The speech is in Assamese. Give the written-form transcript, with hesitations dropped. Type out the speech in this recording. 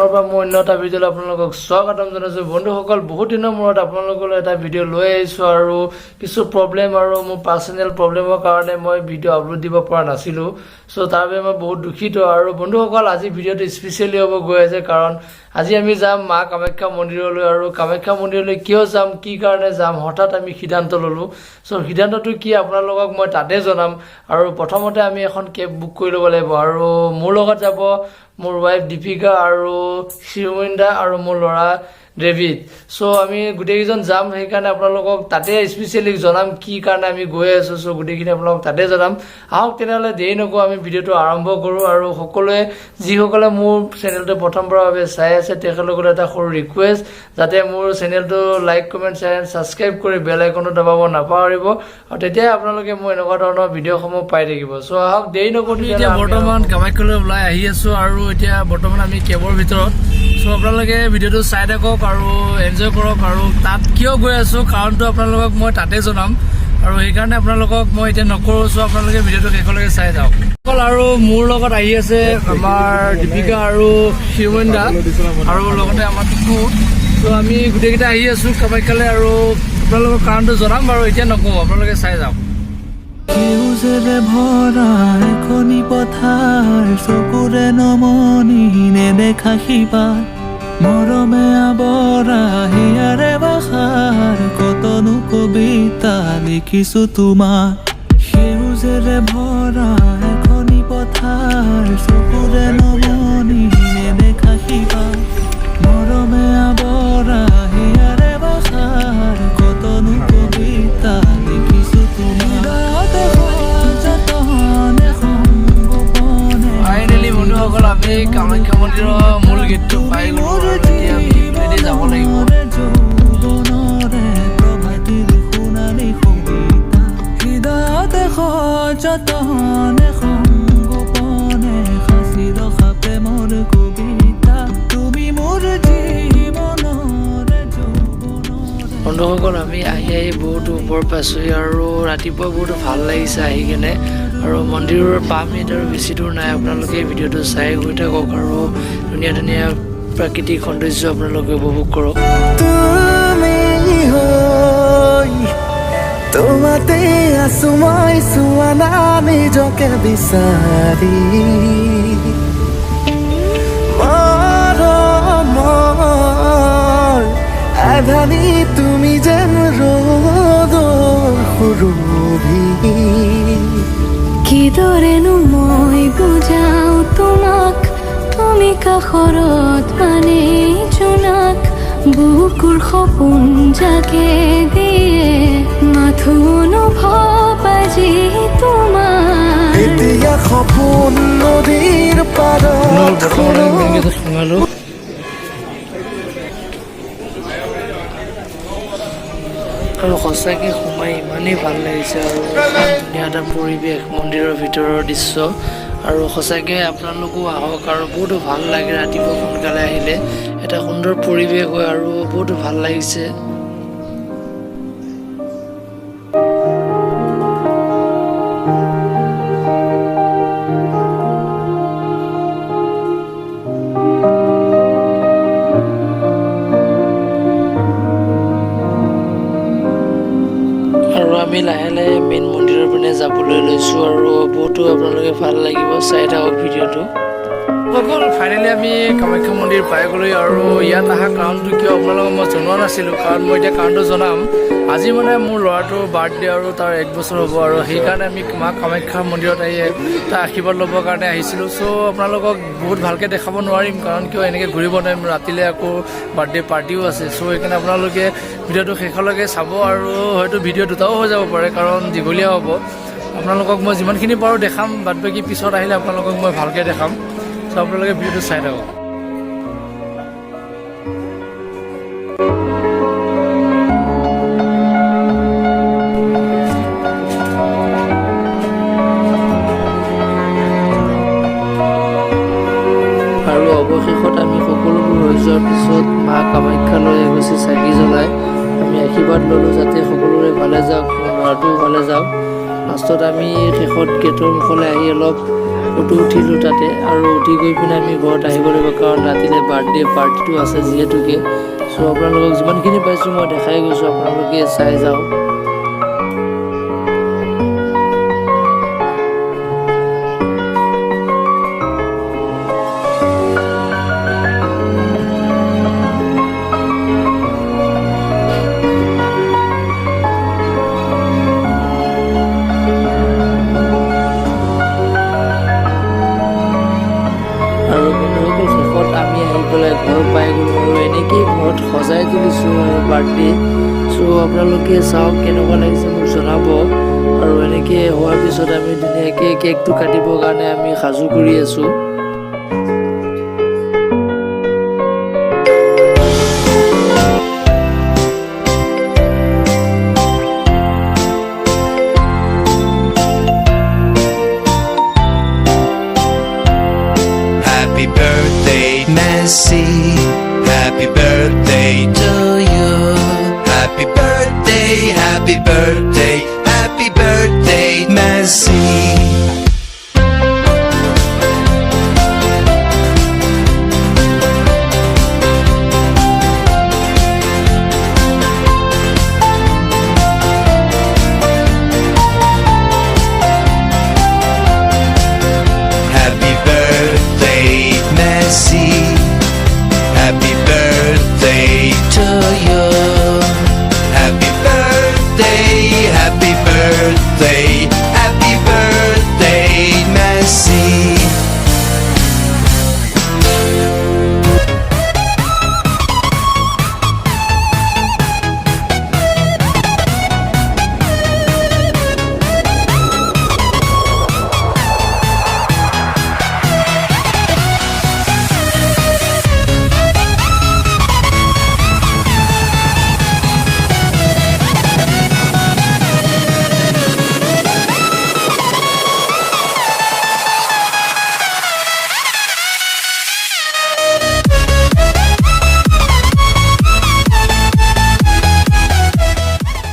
পুনৰবাৰ মই অন্য এটা ভিডিঅ'লৈ আপোনালোকক স্বাগতম জনাইছোঁ। বন্ধুসকল, বহুত দিনৰ মূৰত আপোনালোকলৈ এটা ভিডিঅ' লৈ আহিছোঁ আৰু কিছু প্ৰব্লেম আৰু মোৰ পাৰ্চনেল প্ৰব্লেমৰ কাৰণে মই ভিডিঅ' আপলোড দিব পৰা নাছিলোঁ। চ' তাৰ বাবে মই বহুত দুখিত। আৰু বন্ধুসকল, আজি ভিডিঅ'টো স্পেচিয়েলি হ'ব গৈ আছে, কাৰণ আজি আমি যাম মা কামাখ্যা মন্দিৰলৈ। আৰু কামাখ্যা মন্দিৰলৈ কিয় যাম, কি কাৰণে যাম, হঠাৎ আমি সিদ্ধান্ত ল'লোঁ। চ' সিদ্ধান্তটো কি আপোনালোকক মই তাতে জনাম। আৰু প্ৰথমতে আমি এখন কেব বুক কৰি ল'ব লাগিব, আৰু মোৰ লগত যাব মোৰ ৱাইফ দীপিকা আৰু শিৰোমিন্দা আৰু মোৰ ল'ৰা ডেভিড। চ' আমি গোটেইকেইজন যাম, সেইকাৰণে আপোনালোকক তাতে স্পেচিয়েলি জনাম কি কাৰণে আমি গৈ আছোঁ। চ' গোটেইখিনি আপোনালোকক তাতে জনাম। আহক তেনেহ'লে দেৰি নকৰোঁ, আমি ভিডিঅ'টো আৰম্ভ কৰোঁ। আৰু সকলোৱে যিসকলে মোৰ চেনেলটো প্ৰথমবাৰৰ বাবে চাই আছে তেখেতসকলে এটা সৰু ৰিকুৱেষ্ট, যাতে মোৰ চেনেলটো লাইক কমেণ্ট শ্বেয়াৰ ছাবস্ক্ৰাইব কৰি বেল আইকনটো দবাব নাপাহৰিব, আৰু তেতিয়াই আপোনালোকে মোৰ এনেকুৱা ধৰণৰ ভিডিঅ'সমূহ পাই থাকিব। চ' আহক দেৰি নকৰোঁ। এতিয়া বৰ্তমান কামাখ্যালৈ ওলাই আহি আছোঁ, আৰু এতিয়া বৰ্তমান আমি কেবৰ ভিতৰত। চ' আপোনালোকে ভিডিঅ'টো চাই থাকক আৰু এনজয় কৰক। আৰু তাত কিয় গৈ আছোঁ কাৰণটো আপোনালোকক মই তাতে জনাম, আৰু সেইকাৰণে আপোনালোকক মই এতিয়া নকৰোঁ। চ' আপোনালোকে ভিডিঅ'টো শেষলৈকে চাই যাওক। আৰু মোৰ লগত আহি আছে আমাৰ দীপিকা আৰু শিৰোমিন্দা আৰু লগতে আমাৰ টুকু। চ' আমি গোটেইকেইটা আহি আছোঁ কামাখ্যালৈ, আৰু আপোনালোকৰ কাৰণটো জনাম বাৰু, এতিয়া নকওঁ, আপোনালোকে চাই যাওক। সেউজেৰে ভৰা এখনি পথাৰ, চকুৰে নমনি নেদেখা সিপাৰ, মৰমে আৱৰা হিয়াৰে বাসাৰ, কতনো কবিতা লিখিছো তোমাৰ। সেউজেৰে ভৰা এখনি পথাৰ, চকুৰে নমনি নেদেখা সিপাৰ, মৰমে আৱৰা হিয়াৰে বাসাৰ, কতনো কবিতা লিখিছো তোমাৰ। বন্ধুসকল, আমি কামাখ্যা মন্দিৰৰ মূল গেটটো পাই গ'লো, এতিয়া আমি ইপিনেদি যাব লাগিব। হৃদয়তে সযতনে সংগোপনে সাঁচি ৰখা প্ৰেমৰ কবিতা, তুমি মোৰ জীৱনৰে যৌৱনৰে। বন্ধুসকল, আমি আহি বহুত ওপৰ পাইছোঁহি, আৰু ৰাতিপুৱা বহুত ভাল লাগিছে আহি কেনে। আৰু মন্দিৰৰ 5 মিনিট আৰু বেছি দূৰ নাই। আপোনালোকে ভিডিঅ'টো চাই গৈ থাকক আৰু ধুনীয়া ধুনীয়া প্ৰাকৃতিক সৌন্দৰ্য আপোনালোকে উপভোগ কৰক। তোমাতে আছো মই চোৱা না নিজকে বিচাৰি, মৰমৰ আধানি তুমি যেন ৰ'দৰ সুৰভি। কিদৰেনো মই বুজাও তোমাক, তুমি কাষৰত মানে জোনাক, বুকুৰ সপোন জাগে দিয়ে মাথো অনুভৱ আজি তোমাৰ। এতিয়া সপোন নদীৰ পাৰত সোমালোঁ, আৰু সঁচাকৈ সোমাই ইমানেই ভাল লাগিছে, আৰু ধুনীয়া এটা পৰিৱেশ, মন্দিৰৰ ভিতৰৰ দৃশ্য। আৰু সঁচাকৈ আপোনালোকো আহক, আৰু বহুতো ভাল লাগে। ৰাতিপুৱা সোনকালে আহিলে এটা সুন্দৰ পৰিৱেশ হয়, আৰু বহুতো ভাল লাগিছে। আমি লাহে লাহে মেইন মন্দিৰৰ পিনে যাবলৈ লৈছোঁ, আৰু বহুতো আপোনালোকে ভাল লাগিব, চাই থাকক ভিডিঅ'টো। অকল ফাইনেলি আমি কামাখ্যা মন্দিৰ পাই গ'লোঁ, আৰু ইয়াত অহা কাৰণটো কিয় আপোনালোকক মই জনোৱা নাছিলোঁ, কাৰণ মই এতিয়া কাৰণটো জনাম। আজি মানে মোৰ ল'ৰাটোৰ বাৰ্থডে, আৰু তাৰ 1 বছৰ হ'ব, আৰু সেইকাৰণে আমি মা কামাখ্যা মন্দিৰত আহি তাৰ আশীৰ্বাদ ল'বৰ কাৰণে আহিছিলোঁ। চ' আপোনালোকক বহুত ভালকৈ দেখাব নোৱাৰিম, কাৰণ কিয় এনেকৈ ঘূৰিব নোৱাৰিম, ৰাতিলৈ আকৌ বাৰ্থডে পাৰ্টিও আছে। চ' সেইকাৰণে আপোনালোকে ভিডিঅ'টো শেষলৈকে চাব, আৰু হয়তো ভিডিঅ' দুটাও হৈ যাব পাৰে, কাৰণ দীঘলীয়া হ'ব। আপোনালোকক মই যিমানখিনি পাৰোঁ দেখাম, বাদ বাকী পিছত আহিলে আপোনালোকক মই ভালকৈ দেখাম। চ' আপোনালোকে ভিডিঅ'টো চাই থাকক। আৰু অৱশেষত আমি সকলোবোৰ হৈ যোৱাৰ পিছত মা কামাখ্যালৈ এগছি চাকি জ্বলাই আমি আশীৰ্বাদ ল'লোঁ, যাতে সকলোৰে ভালে যাওক, ল'ৰাটোও ভালে যাওক। লাষ্টত আমি শেষত গেটৰ মুখলৈ আহি অলপ ফটো উঠিলোঁ তাতে আৰু উঠি গৈ পিনে আমি ঘৰত আহিব লাগিব কাৰণ ৰাতিলৈ বাৰ্থডে পাৰ্টিটো আছে যিহেতুকে চ' আপোনালোকক যিমানখিনি পাইছোঁ মই দেখাই গৈছোঁ আপোনালোকে চাই যাওক আৰু বন্ধুসকল শেষত আমি আহি পেলাই ঘৰ পাই গ'লোঁ আৰু এনেকেই ঘৰত সজাই তুলিছোঁ আৰু বাৰ্থডে চ' আপোনালোকে চাওক কেনেকুৱা লাগিছে মোক জনাব আৰু এনেকৈ হোৱাৰ পিছত আমি ধুনীয়াকৈ কেকটো কাটিবৰ কাৰণে আমি সাজু কৰি আছোঁ Happy birthday, Messi. Happy birthday to you. Happy birthday, happy birthday, happy birthday, Messi.